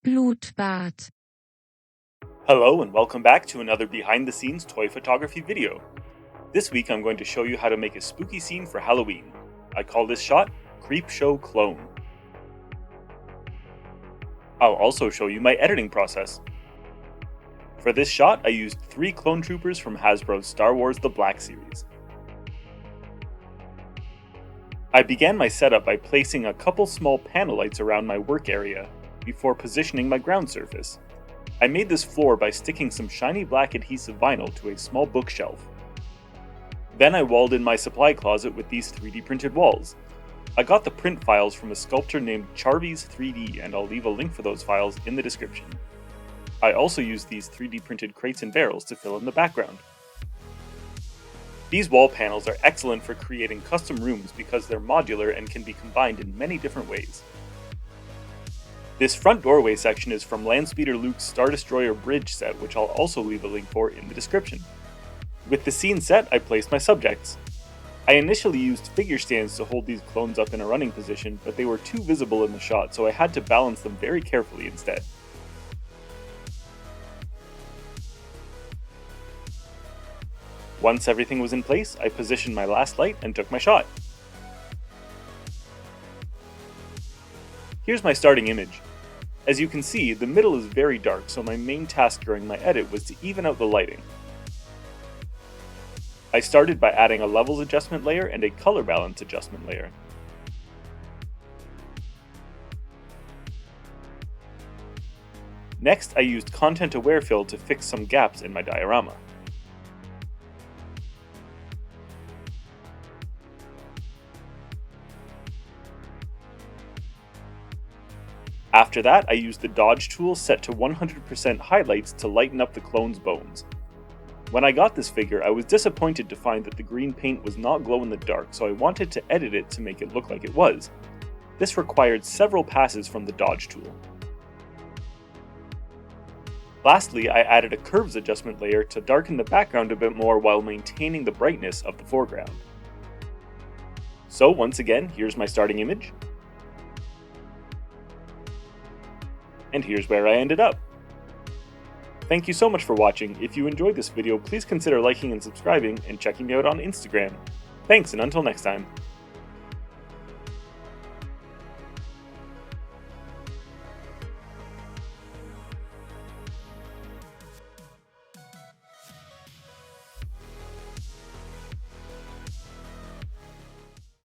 Blutbad. Hello and welcome back to another behind the scenes toy photography video. This week I'm going to show you how to make a spooky scene for Halloween. I call this shot Creepshow Clone. I'll also show you my editing process. For this shot I used 3 clone troopers from Hasbro's Star Wars The Black series. I began my setup by placing a couple small panel lights around my work area before positioning my ground surface. I made this floor by sticking some shiny black adhesive vinyl to a small bookshelf. Then I walled in my supply closet with these 3D printed walls. I got the print files from a sculptor named Charveys 3D, and I'll leave a link for those files in the description. I also used these 3D printed crates and barrels to fill in the background. These wall panels are excellent for creating custom rooms because they're modular and can be combined in many different ways. This front doorway section is from Landspeeder Luke's Star Destroyer bridge set, which I'll also leave a link for in the description. With the scene set, I placed my subjects. I initially used figure stands to hold these clones up in a running position, but they were too visible in the shot, so I had to balance them very carefully instead. Once everything was in place, I positioned my last light and took my shot. Here's my starting image. As you can see, the middle is very dark, so my main task during my edit was to even out the lighting. I started by adding a levels adjustment layer and a color balance adjustment layer. Next, I used content aware fill to fix some gaps in my diorama. After that, I used the dodge tool set to 100% highlights to lighten up the clone's bones. When I got this figure, I was disappointed to find that the green paint was not glow in the dark, so I wanted to edit it to make it look like it was. This required several passes from the dodge tool. Lastly, I added a curves adjustment layer to darken the background a bit more while maintaining the brightness of the foreground. So once again, here's my starting image. And here's where I ended up. Thank you so much for watching. If you enjoyed this video, please consider liking and subscribing and checking me out on Instagram. Thanks, and until next time.